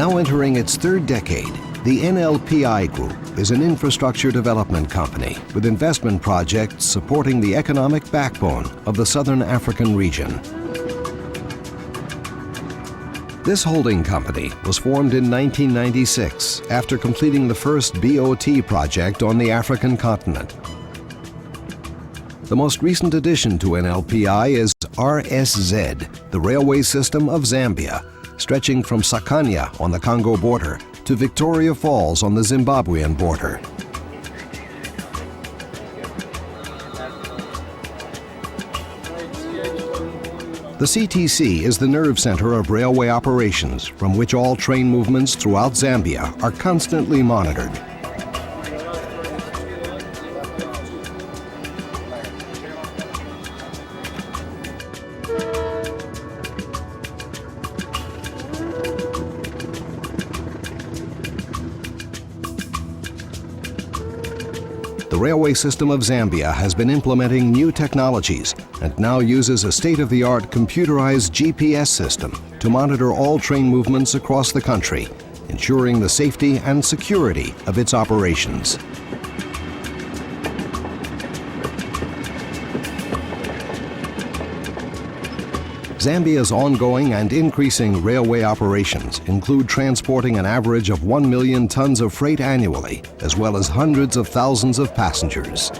Now entering its third decade, the NLPI Group is an infrastructure development company with investment projects supporting the economic backbone of the Southern African region. This holding company was formed in 1996 after completing the first BOT project on the African continent. The most recent addition to NLPI is RSZ, the railway system of Zambia, stretching from Sakanya on the Congo border to Victoria Falls on the Zimbabwean border. The CTC is the nerve center of railway operations from which all train movements throughout Zambia are constantly monitored. The railway system of Zambia has been implementing new technologies and now uses a state-of-the-art computerized GPS system to monitor all train movements across the country, ensuring the safety and security of its operations. Zambia's ongoing and increasing railway operations include transporting an average of 1 million tons of freight annually, as well as hundreds of thousands of passengers.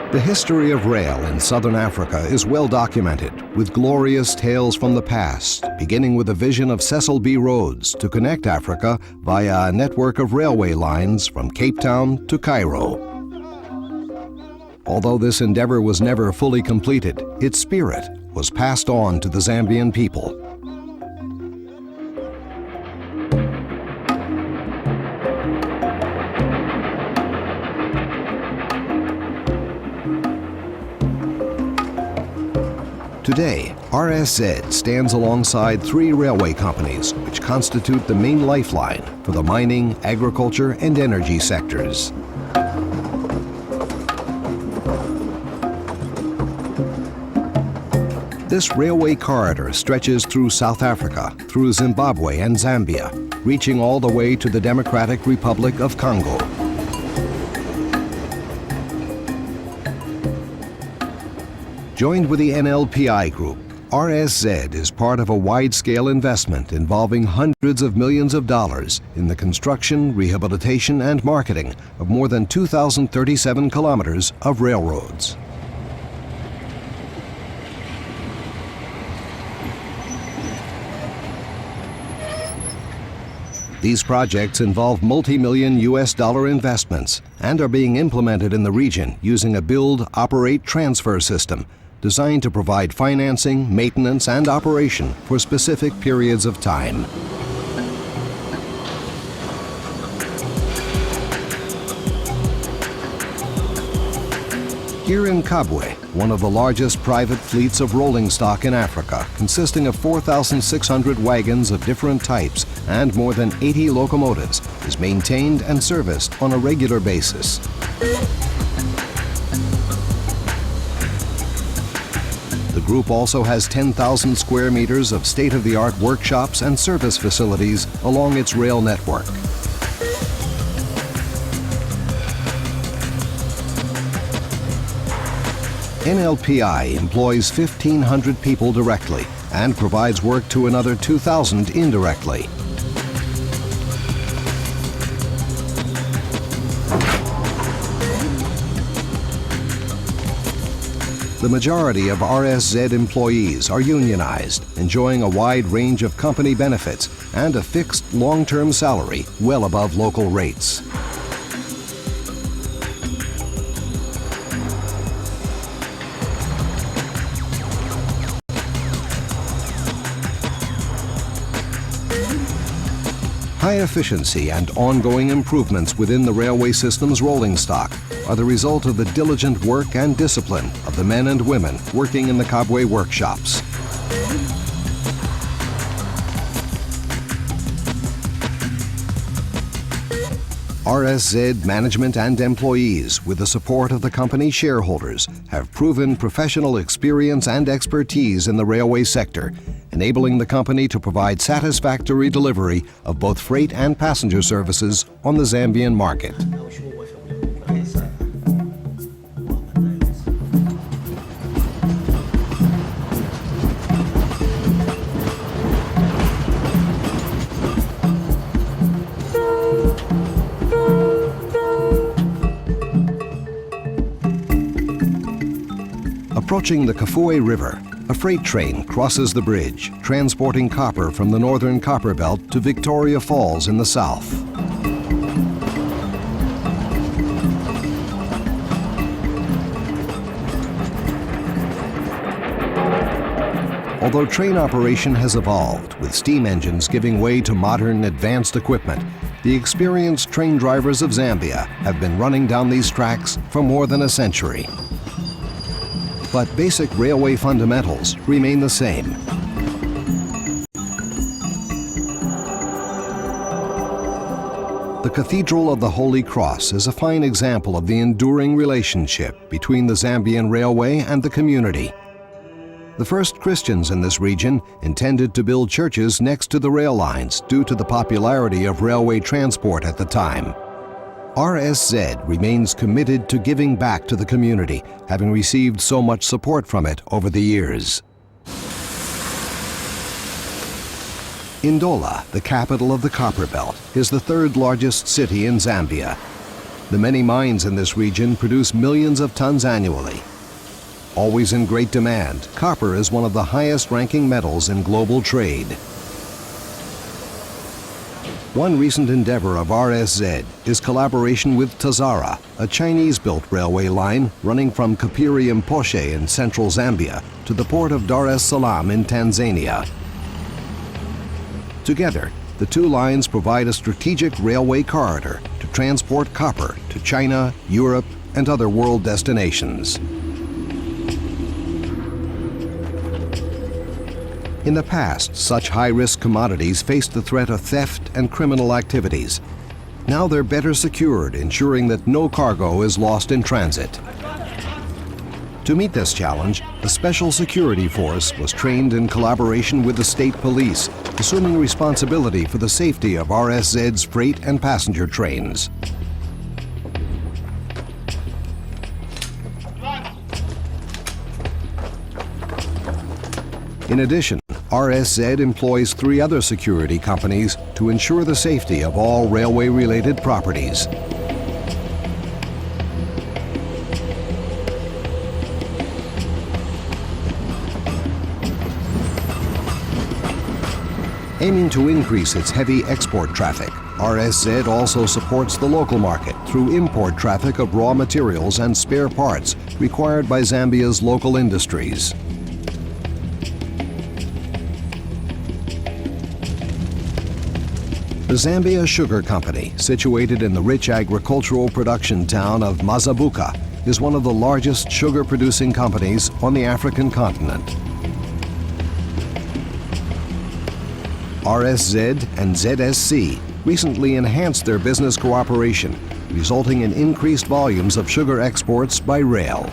The history of rail in southern Africa is well documented, with glorious tales from the past, beginning with a vision of Cecil B. Rhodes to connect Africa via a network of railway lines from Cape Town to Cairo. Although this endeavor was never fully completed, its spirit was passed on to the Zambian people. Today, RSZ stands alongside 3 railway companies which constitute the main lifeline for the mining, agriculture, and energy sectors. This railway corridor stretches through South Africa, through Zimbabwe and Zambia, reaching all the way to the Democratic Republic of Congo. Joined with the NLPI Group, RSZ is part of a wide-scale investment involving hundreds of millions of dollars in the construction, rehabilitation, and marketing of more than 2,037 kilometers of railroads. These projects involve multi-million US dollar investments and are being implemented in the region using a build, operate, transfer system designed to provide financing, maintenance, and operation for specific periods of time. Here in Kabwe, one of the largest private fleets of rolling stock in Africa, consisting of 4,600 wagons of different types and more than 80 locomotives, is maintained and serviced on a regular basis. The group also has 10,000 square meters of state-of-the-art workshops and service facilities along its rail network. NLPI employs 1,500 people directly and provides work to another 2,000 indirectly. The majority of RSZ employees are unionized, enjoying a wide range of company benefits and a fixed long-term salary well above local rates. High efficiency and ongoing improvements within the railway system's rolling stock are the result of the diligent work and discipline of the men and women working in the Kabwe workshops. RSZ management and employees, with the support of the company shareholders, have proven professional experience and expertise in the railway sector, enabling the company to provide satisfactory delivery of both freight and passenger services on the Zambian market. Approaching the Kafue River, a freight train crosses the bridge, transporting copper from the northern copper belt to Victoria Falls in the south. Although train operation has evolved, with steam engines giving way to modern, advanced equipment, the experienced train drivers of Zambia have been running down these tracks for more than a century. But basic railway fundamentals remain the same. The Cathedral of the Holy Cross is a fine example of the enduring relationship between the Zambian railway and the community. The first Christians in this region intended to build churches next to the rail lines due to the popularity of railway transport at the time. RSZ remains committed to giving back to the community, having received so much support from it over the years. Ndola, the capital of the Copper Belt, is the third largest city in Zambia. The many mines in this region produce millions of tons annually. Always in great demand, copper is one of the highest-ranking metals in global trade. One recent endeavor of RSZ is collaboration with Tazara, a Chinese-built railway line running from Kapiri Mposhe in central Zambia to the port of Dar es Salaam in Tanzania. Together, the two lines provide a strategic railway corridor to transport copper to China, Europe, and other world destinations. In the past, such high-risk commodities faced the threat of theft and criminal activities. Now they're better secured, ensuring that no cargo is lost in transit. To meet this challenge, a special security force was trained in collaboration with the state police, assuming responsibility for the safety of RSZ's freight and passenger trains. In addition, RSZ employs 3 other security companies to ensure the safety of all railway-related properties. Aiming to increase its heavy export traffic, RSZ also supports the local market through import traffic of raw materials and spare parts required by Zambia's local industries. The Zambia Sugar Company, situated in the rich agricultural production town of Mazabuka, is one of the largest sugar-producing companies on the African continent. RSZ and ZSC recently enhanced their business cooperation, resulting in increased volumes of sugar exports by rail.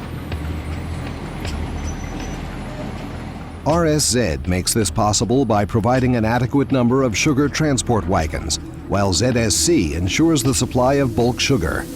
RSZ makes this possible by providing an adequate number of sugar transport wagons, while ZSC ensures the supply of bulk sugar.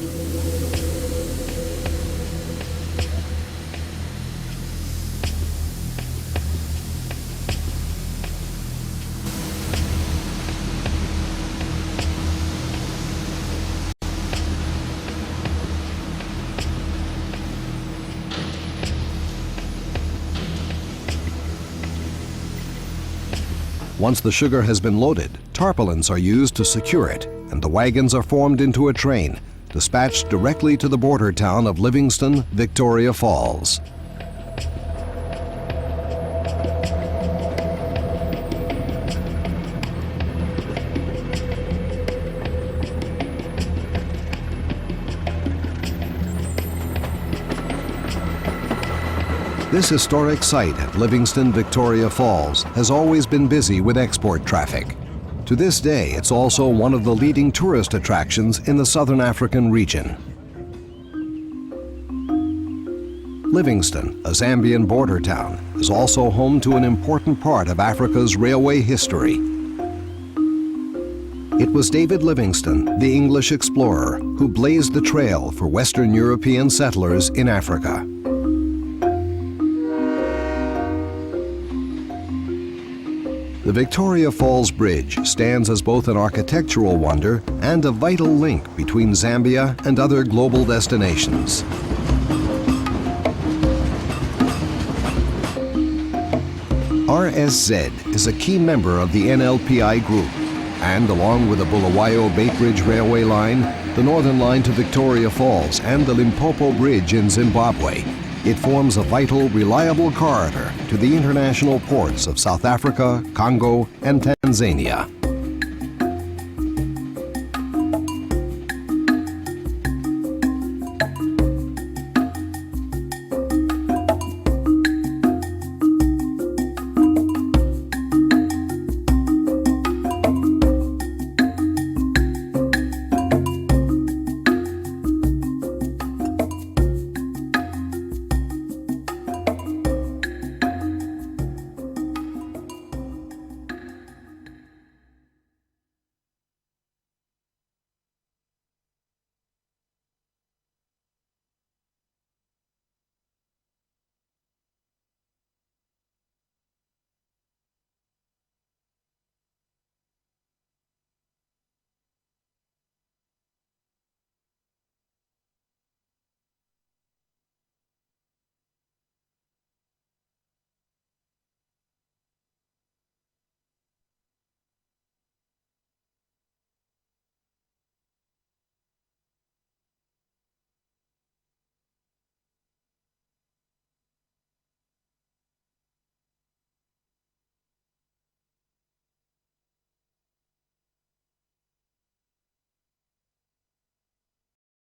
Once the sugar has been loaded, tarpaulins are used to secure it, and the wagons are formed into a train, dispatched directly to the border town of Livingston, Victoria Falls. This historic site at Livingston, Victoria Falls has always been busy with export traffic. To this day, it's also one of the leading tourist attractions in the Southern African region. Livingston, a Zambian border town, is also home to an important part of Africa's railway history. It was David Livingstone, the English explorer, who blazed the trail for Western European settlers in Africa. The Victoria Falls Bridge stands as both an architectural wonder and a vital link between Zambia and other global destinations. RSZ is a key member of the NLPI group, and along with the Bulawayo-Bait Bridge railway line, the Northern Line to Victoria Falls, and the Limpopo Bridge in Zimbabwe, it forms a vital, reliable corridor to the international ports of South Africa, Congo, and Tanzania.